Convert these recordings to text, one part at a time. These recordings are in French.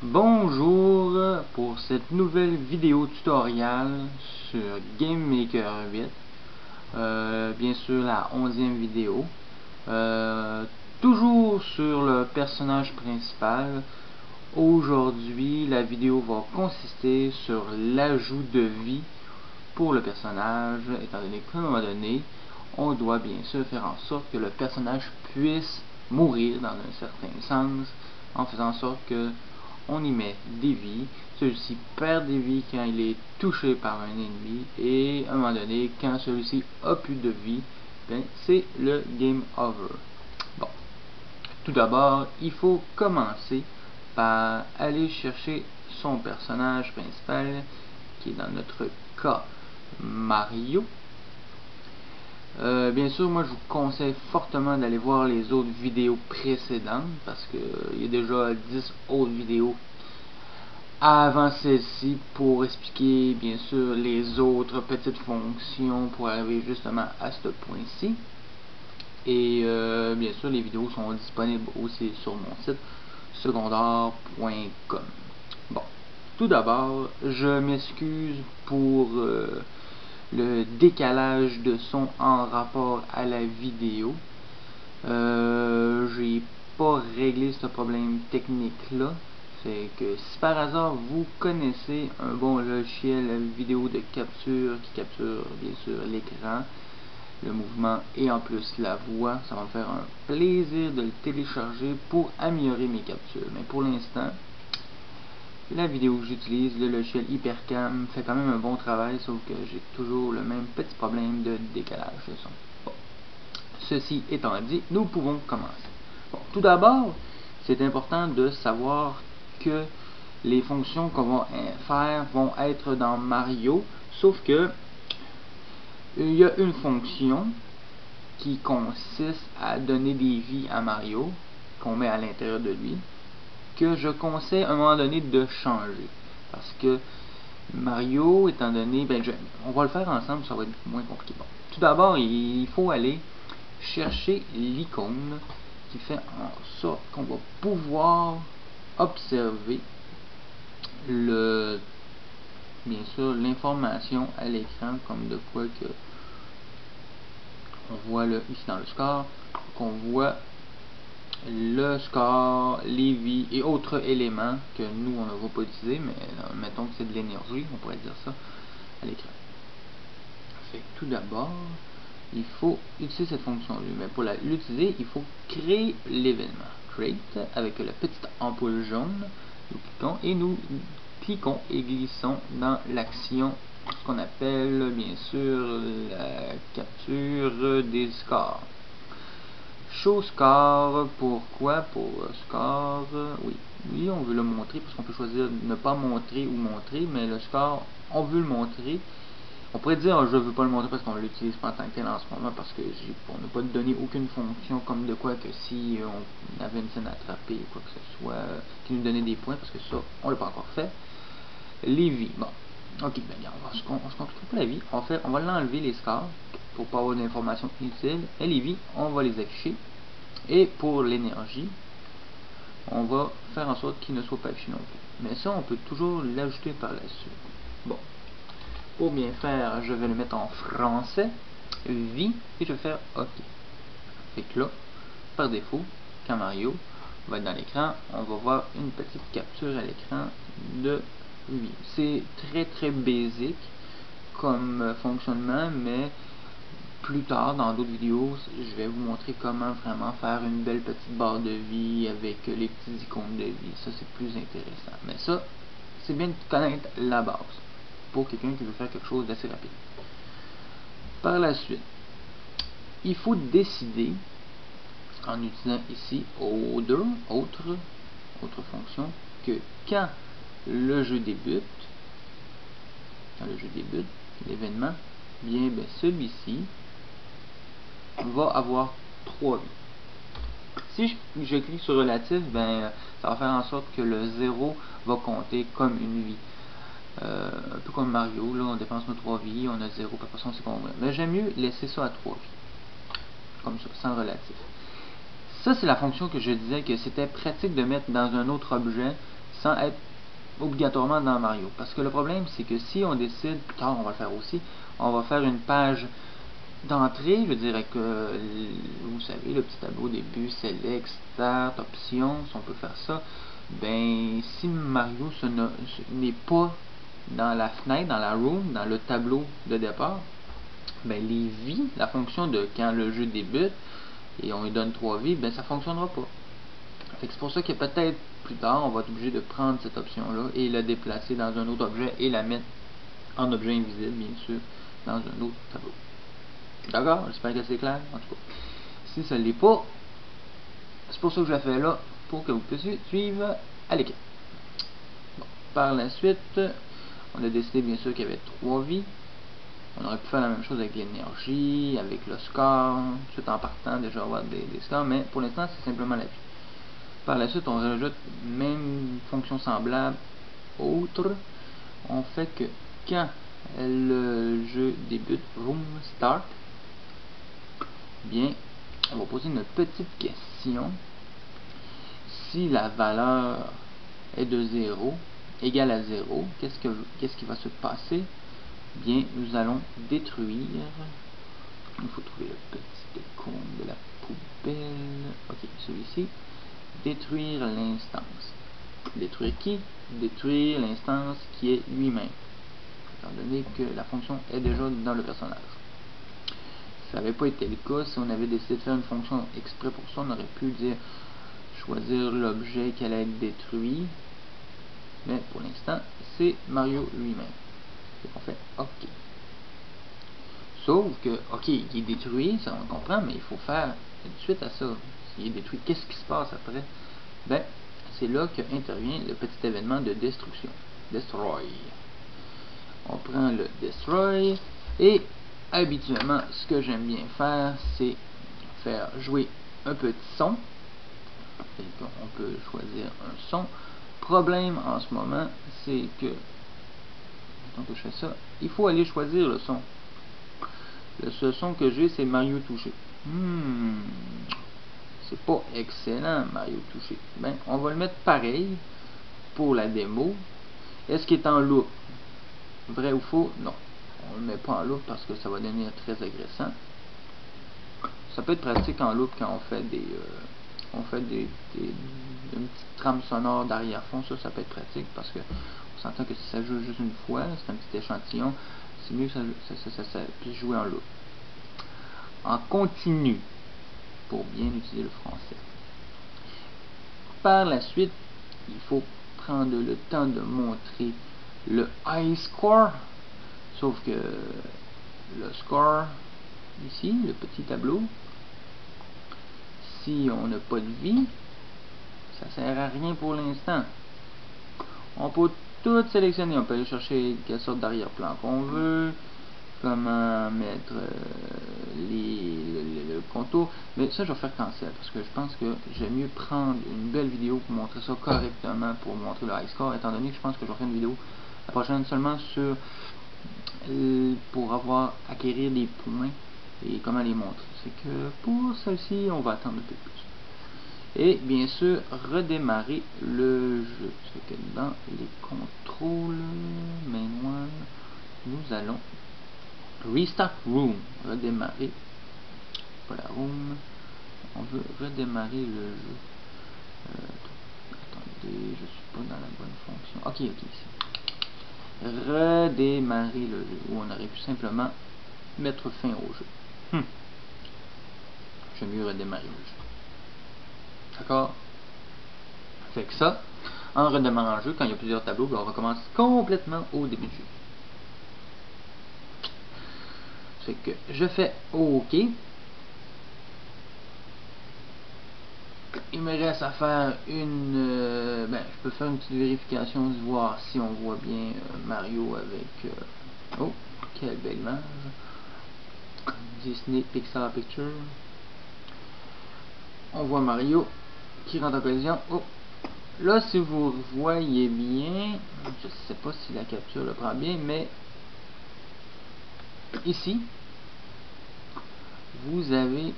Bonjour pour cette nouvelle vidéo tutoriel sur GameMaker 8. Bien sûr la 11e vidéo. Toujours sur le personnage principal. Aujourd'hui, la vidéo va consister sur l'ajout de vie pour le personnage, étant donné qu'à un moment donné, on doit bien sûr faire en sorte que le personnage puisse mourir dans un certain sens, en faisant en sorte que on y met des vies. Celui-ci perd des vies quand il est touché par un ennemi, et à un moment donné, quand celui-ci a plus de vie, ben, c'est le game over. Bon, tout d'abord, il faut commencer par aller chercher son personnage principal, qui est dans notre cas Mario. Bien sûr, moi je vous conseille fortement d'aller voir les autres vidéos précédentes, parce qu'il y a déjà 10 autres vidéos avant celle-ci pour expliquer bien sûr les autres petites fonctions pour arriver justement à ce point-ci. Et bien sûr les vidéos sont disponibles aussi sur mon site secondaire.com. Bon, tout d'abord je m'excuse pour le décalage de son en rapport à la vidéo. J'ai pas réglé ce problème technique là. C'est que si par hasard vous connaissez un bon logiciel vidéo de capture qui capture bien sûr l'écran, le mouvement et en plus la voix, ça va me faire un plaisir de le télécharger pour améliorer mes captures. Mais pour l'instant, la vidéo que j'utilise, le logiciel Hypercam, fait quand même un bon travail, sauf que j'ai toujours le même petit problème de décalage de son. Bon. Ceci étant dit, nous pouvons commencer. Bon, tout d'abord, c'est important de savoir que les fonctions qu'on va faire vont être dans Mario, sauf que il y a une fonction qui consiste à donner des vies à Mario, qu'on met à l'intérieur de lui, que je conseille à un moment donné de changer. Parce que Mario, étant donné, on va le faire ensemble, ça va être moins compliqué. Bon. Tout d'abord, il faut aller chercher l'icône qui fait en sorte qu'on va pouvoir observer bien sûr l'information à l'écran, comme de quoi que on voit ici dans le score, qu'on voit le score, les vies et autres éléments que nous on ne va pas utiliser, mais mettons que c'est de l'énergie, on pourrait dire ça à l'écran. Tout d'abord, il faut utiliser cette fonction-là, mais pour l'utiliser, il faut créer l'événement. Create avec la petite ampoule jaune, nous cliquons et nous cliquons et glissons dans l'action, ce qu'on appelle bien sûr la capture des scores. Show score, pourquoi? Pour score, oui, on veut le montrer parce qu'on peut choisir de ne pas montrer ou montrer, mais le score, on veut le montrer. On pourrait dire je ne veux pas le montrer parce qu'on l'utilise pas en tant que tel en ce moment, parce que on n'a pas donné aucune fonction comme de quoi que si on avait une scène attrapée ou quoi que ce soit qui nous donnait des points, parce que ça, on l'a pas encore fait. Les vies, bon, ok, bien, on se complique pas la vie, on va l'enlever les scores pour pas avoir d'informations inutiles, et les vies, on va les afficher. Et pour l'énergie, on va faire en sorte qu'il ne soit pas affiché non plus. Mais ça, on peut toujours l'ajouter par la suite. Bon. Pour bien faire, je vais le mettre en français, vie, et je vais faire OK. Fait que là, par défaut, quand Mario va être dans l'écran, on va voir une petite capture à l'écran de vie. C'est très basique comme fonctionnement, mais plus tard dans d'autres vidéos, je vais vous montrer comment vraiment faire une belle petite barre de vie avec les petits icônes de vie. Ça, c'est plus intéressant. Mais ça, c'est bien de connaître la base pour quelqu'un qui veut faire quelque chose d'assez rapide. Par la suite, il faut décider, en utilisant ici autre fonction, que quand le jeu débute, l'événement, bien celui-ci va avoir 3 vies. Si je clique sur relatif, ça va faire en sorte que le 0 va compter comme une vie. Un peu comme Mario, là on dépense nos 3 vies, on a 0, par façon c'est qu'on veut. Mais j'aime mieux laisser ça à 3 vies. Comme ça, sans relatif. Ça c'est la fonction que je disais que c'était pratique de mettre dans un autre objet sans être obligatoirement dans Mario. Parce que le problème, c'est que si on décide, plus tard on va le faire aussi, on va faire une page d'entrée, je veux dire, avec, vous savez, le petit tableau au début, Select, Start, Options, on peut faire ça. Ben, si Mario n'est pas dans la fenêtre, dans la room, dans le tableau de départ, ben les vies, la fonction de quand le jeu débute, et on lui donne 3 vies, ben ça fonctionnera pas. C'est pour ça que peut-être plus tard, on va être obligé de prendre cette option-là et la déplacer dans un autre objet et la mettre en objet invisible, bien sûr, dans un autre tableau. D'accord? J'espère que c'est clair. En tout cas, si ça ne l'est pas, c'est pour ça que je la fais là, pour que vous puissiez suivre à l'écran. Bon. Par la suite, on a décidé bien sûr qu'il y avait 3 vies. On aurait pu faire la même chose avec l'énergie, avec le score, tout en partant déjà avoir des scores, mais pour l'instant c'est simplement la vie. Par la suite, on rajoute même fonction semblable autre. On fait que quand le jeu débute, room start, bien, on va poser une petite question. Si la valeur est de 0, égale à 0, qu'est-ce qui va se passer? Bien, nous allons détruire. Il faut trouver le petit icône de la poubelle. Ok, celui-ci. Détruire l'instance. Détruire qui? Détruire l'instance qui est lui-même, étant donné que la fonction est déjà dans le personnage. Ça n'avait pas été le cas. Si on avait décidé de faire une fonction exprès pour ça, on aurait pu dire choisir l'objet qui allait être détruit. Mais pour l'instant, c'est Mario lui-même. Donc on fait OK. Sauf que, OK, il est détruit, ça on comprend, mais il faut faire une suite à ça. S'il est détruit, qu'est-ce qui se passe après? Ben, c'est là que intervient le petit événement de destruction. Destroy. On prend le Destroy et habituellement, ce que j'aime bien faire, c'est faire jouer un petit son. On peut choisir un son. Problème en ce moment, c'est que quand je fais ça, il faut aller choisir le son. Le seul son que j'ai, c'est Mario touché. C'est pas excellent, Mario touché. Ben, on va le mettre pareil pour la démo. Est-ce qu'il est en loop? Vrai ou faux? Non. On le met pas en loop parce que ça va devenir très agressant. Ça peut être pratique en loop quand on fait une petite trame sonore d'arrière-fond. Ça peut être pratique parce que on s'entend que si ça joue juste une fois, c'est un petit échantillon, c'est mieux que ça puisse jouer en loop. En continu, pour bien utiliser le français. Par la suite, il faut prendre le temps de montrer le high score, sauf que le score, ici, le petit tableau, si on n'a pas de vie, ça sert à rien pour l'instant. On peut tout sélectionner, on peut aller chercher quelle sorte d'arrière-plan qu'on veut, comment mettre le contour, mais ça je vais faire cancel parce que je pense que j'aime mieux prendre une belle vidéo pour montrer ça correctement, pour montrer le high score, étant donné que je pense que je vais faire une vidéo la prochaine seulement sur pour acquérir des points et comment les montrer. C'est que pour celle-ci on va attendre un peu plus. Et bien sûr redémarrer le jeu. C'est que dans les contrôles manuels, nous allons Restart Room, redémarrer, pas la room, on veut redémarrer le jeu. Attendez, je suis pas dans la bonne fonction. Ok, ici. Redémarrer le jeu, où on aurait pu simplement mettre fin au jeu. J'aime mieux redémarrer le jeu. D'accord? Fait que ça, en redémarrant le jeu, quand il y a plusieurs tableaux, on recommence complètement au début du jeu. Fait que je fais OK. Il me reste à faire je peux faire une petite vérification de voir si on voit bien Mario avec oh, quelle belle image. Disney Pixar Picture. On voit Mario qui rentre en collision. Oh. Là, si vous voyez bien, je ne sais pas si la capture le prend bien, mais ici, vous avez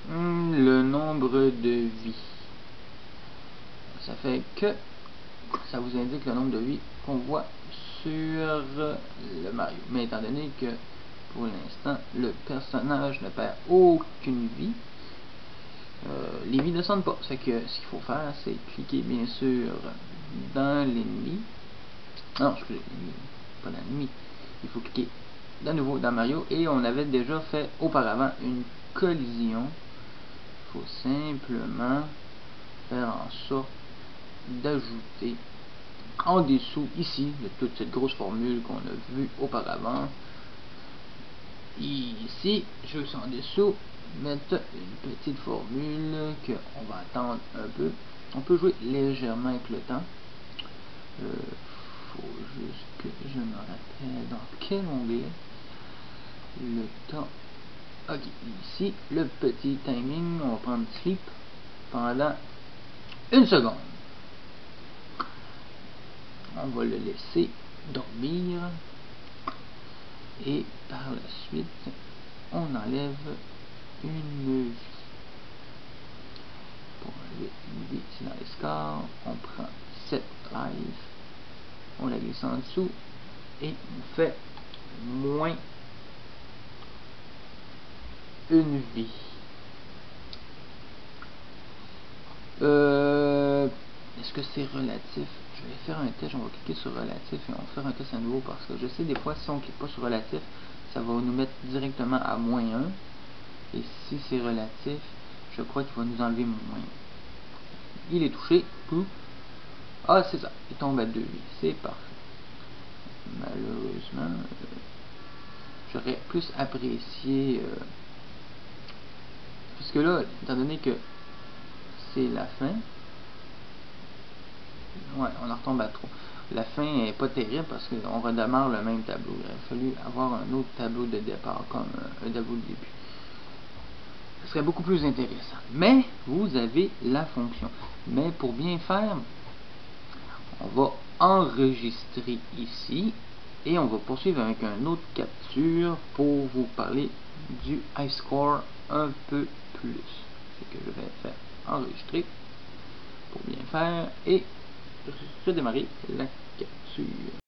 le nombre de vies. Ça fait que ça vous indique le nombre de vies qu'on voit sur le Mario. Mais étant donné que pour l'instant le personnage ne perd aucune vie, les vies ne descendent pas. C'est que ce qu'il faut faire, c'est cliquer bien sûr dans l'ennemi. Non, excusez, pas dans l'ennemi. Il faut cliquer de nouveau dans Mario, et on avait déjà fait auparavant une collision. Il faut simplement faire en sorte d'ajouter en dessous ici de toute cette grosse formule qu'on a vue auparavant. Ici, juste en dessous, mettre une petite formule que on va attendre un peu. On peut jouer légèrement avec le temps. Faut juste que je me rappelle dans quel onglet le temps. Ok, ici le petit timing, on va prendre sleep pendant 1 seconde. On va le laisser dormir, et par la suite on enlève une vie. Pour enlever une vie, c'est dans les scores, on prend 7 live, on la glisse en dessous et on fait moins une vie. Est-ce que c'est relatif? Je vais faire un test, on va cliquer sur relatif et on va faire un test à nouveau, parce que je sais des fois si on clique pas sur relatif, ça va nous mettre directement à -1, et si c'est relatif, je crois qu'il va nous enlever moins. Il est touché, pou. Ah, c'est ça, il tombe à 2 vies, c'est parfait. Malheureusement, j'aurais plus apprécié, puisque là, étant donné que c'est la fin, ouais, on en retombe à 3. La fin est pas terrible parce qu'on redémarre le même tableau. Il aurait fallu avoir un autre tableau de départ, comme un tableau de début. Ce serait beaucoup plus intéressant. Mais vous avez la fonction. Mais pour bien faire, on va enregistrer ici et on va poursuivre avec un autre capture pour vous parler du high score un peu plus. C'est que je vais faire enregistrer pour bien faire et redémarrer la capture.